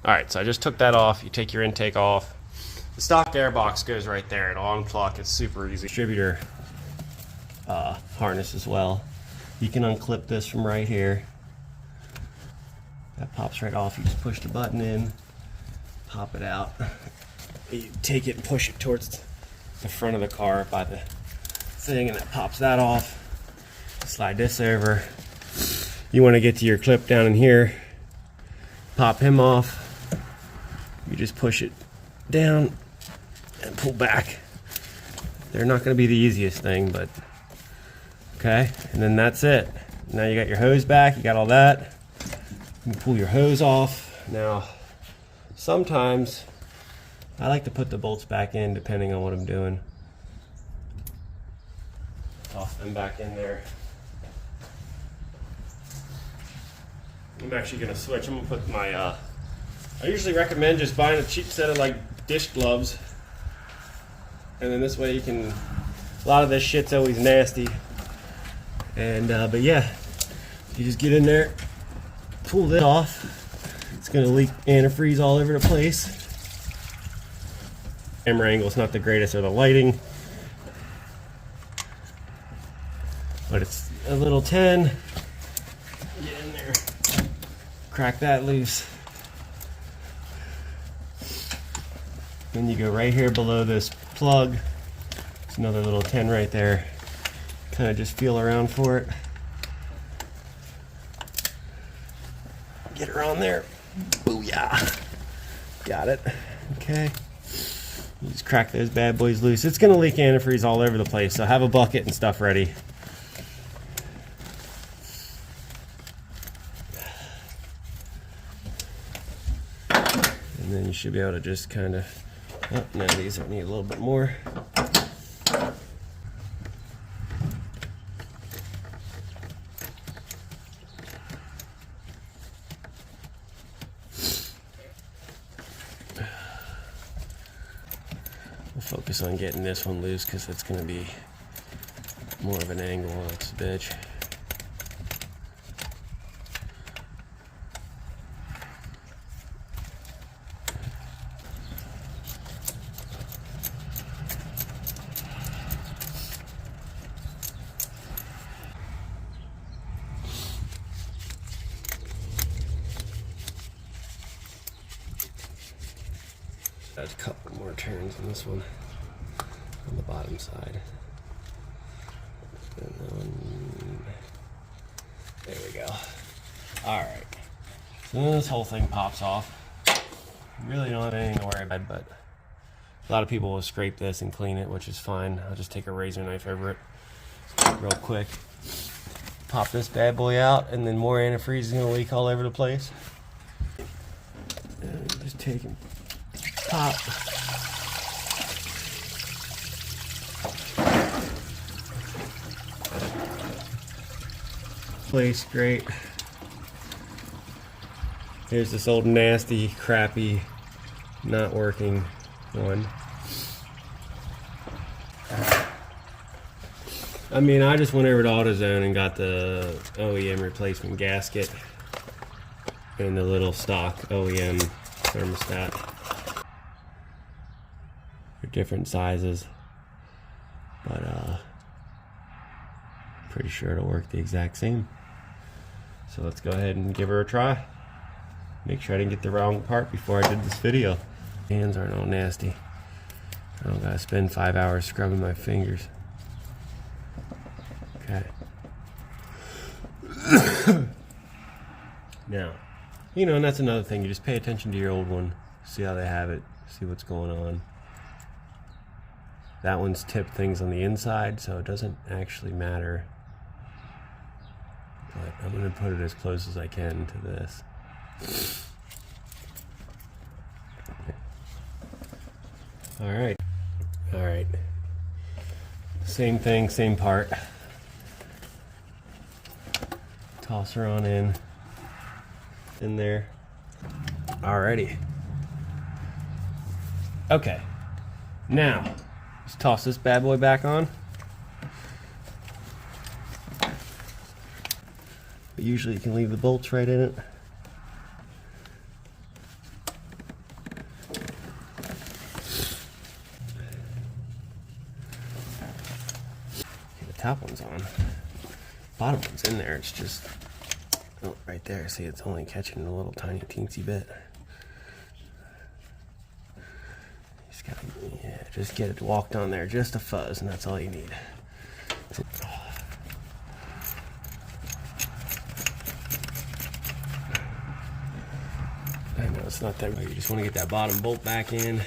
Alright, so I just took that off. You take your intake off. The stock air box goes right there. It'll unplug. It's super easy. Distributor harness as well. You can unclip this from right here. That pops right off. You just push the button in, pop it out. You take it and push it towards the front of the car by the thing, and that pops that off. Slide this over. You want to get to your clip down in here, pop him off. You just push it down and pull back. They're not going to be the easiest thing, but okay. And then that's it. Now you got your hose back. You got all that. You can pull your hose off. Now, sometimes I like to put the bolts back in depending on what I'm doing. Toss them back in there. I'm actually going to switch. I'm going to put my, I usually recommend just buying a cheap set of like dish gloves. And then this way you can, a lot of this shit's always nasty. And, but yeah, you just get in there, pull this off. It's going to leak antifreeze all over the place. Camera angle's not the greatest, or the lighting. But it's a little 10. Get in there, crack that loose. Then you go right here below this plug. There's another little 10 right there. Kind of just feel around for it. Get her on there. Booyah. Got it. Okay. You just crack those bad boys loose. It's going to leak antifreeze all over the place, so have a bucket and stuff ready. And then you should be able to just kind of, oh, no, these need a little bit more. We'll focus on getting this one loose because it's going to be more of an angle on this bitch. Add a couple more turns on this one on the bottom side. And then, there we go. Alright. So then this whole thing pops off. You really don't have anything to worry about, but a lot of people will scrape this and clean it, which is fine. I'll just take a razor knife over it real quick. Pop this bad boy out, and then more antifreeze is going to leak all over the place. And just take it. Pop. Place great. Here's this old nasty, crappy, not working one. I mean, I just went over to AutoZone and got the OEM replacement gasket and the little stock OEM thermostat. Different sizes, but pretty sure it'll work the exact same. So let's go ahead and give her a try. Make sure I didn't get the wrong part before I did this video. Hands aren't all nasty. I don't gotta spend 5 hours scrubbing my fingers. Okay. Now, you know, and that's another thing. You just pay attention to your old one, see how they have it, see what's going on. That one's tipped things on the inside, so it doesn't actually matter. But I'm going to put it as close as I can to this. Alright. Alright. Same thing, same part. Toss her on in there. Alrighty. Okay. Now, let's toss this bad boy back on. But usually you can leave the bolts right in it. top one's on. Bottom one's in there. It's just, oh, right there. See, it's only catching a little tiny teensy bit. Just gotta, yeah, just get it walked on there, just a fuzz, and that's all you need. I know it's not that way. You just want to get that bottom bolt back in.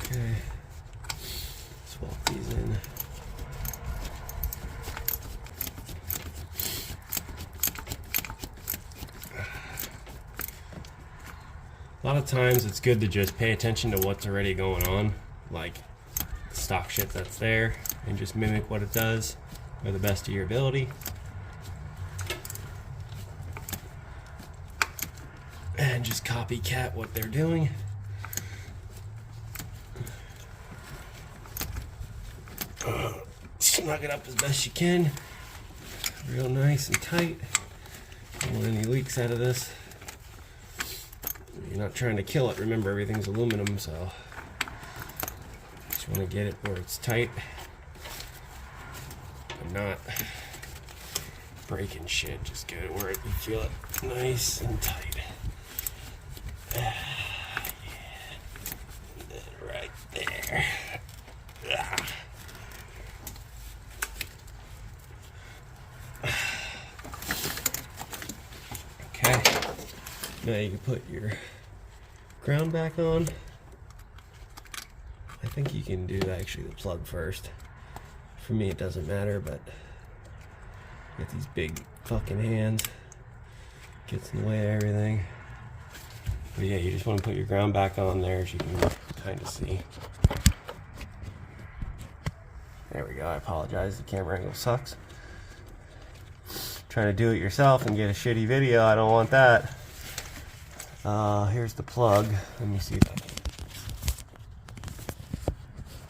Okay, swap these in. A lot of times it's good to just pay attention to what's already going on, like stock shit that's there, and just mimic what it does to the best of your ability. And just copycat what they're doing. Snug it up as best you can. Real nice and tight. Don't want any leaks out of this. You're not trying to kill it. Remember, everything's aluminum, so just want to get it where it's tight and not breaking shit. Just get it where you feel it nice and tight. Yeah. Right there. Okay, now you can put your ground back on. I think you can do actually the plug first. For me it doesn't matter, but get these big fucking hands. Gets in the way of everything. But yeah, you just want to put your ground back on there, as you can kind of see. There we go. I apologize, the camera angle sucks. Trying to do it yourself and get a shitty video, I don't want that. Here's the plug. Let me see if I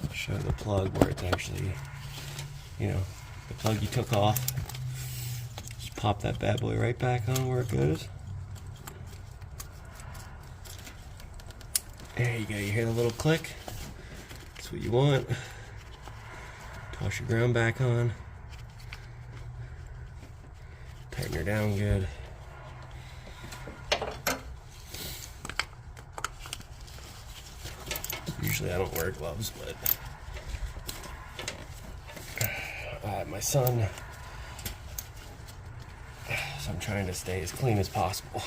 can show the plug where it's actually, you know, the plug you took off. Just pop that bad boy right back on where it goes. There you go, you hear the little click? That's what you want. Toss your ground back on. Tighten her down good. Usually I don't wear gloves, but I have my son, so I'm trying to stay as clean as possible.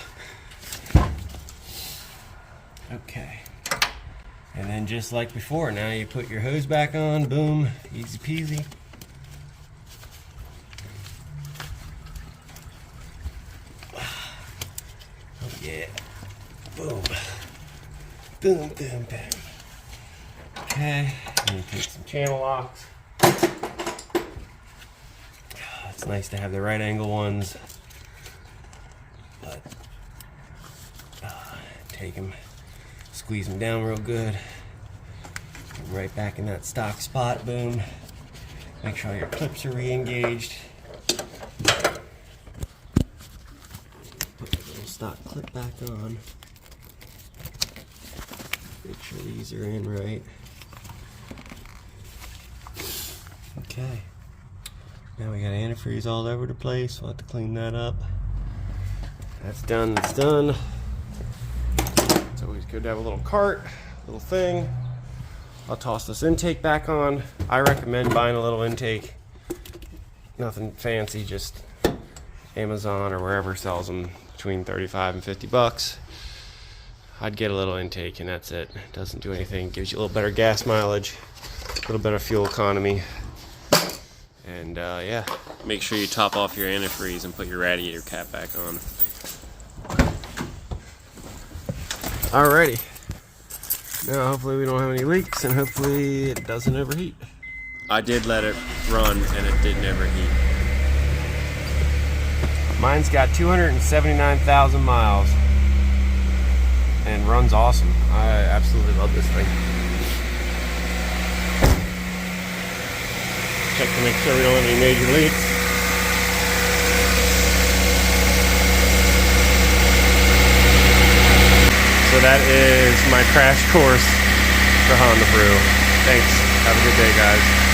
Okay. And then just like before, now you put your hose back on, boom, easy peasy. Oh yeah, boom, boom, boom, boom. Okay, and you take some channel locks. It's nice to have the right angle ones, but take them, squeeze them down real good. Right back in that stock spot, boom. Make sure your clips are re-engaged. Put the little stock clip back on. Make sure these are in right. Okay. Now we got antifreeze all over the place. We'll have to clean that up. That's done, that's done. It's always good to have a little cart, little thing. I'll toss this intake back on. I recommend buying a little intake. Nothing fancy, just Amazon or wherever sells them between 35 and 50 bucks. I'd get a little intake and that's it. Doesn't do anything. Gives you a little better gas mileage, a little better fuel economy. And yeah, make sure you top off your antifreeze and put your radiator cap back on. Alrighty. Now hopefully we don't have any leaks and hopefully it doesn't overheat. I did let it run and it didn't overheat. Mine's got 279,000 miles. and runs awesome. I absolutely love this thing. Check to make sure we don't have any major leaks. So that is my crash course for Honda Brew. Thanks. Have a good day, guys.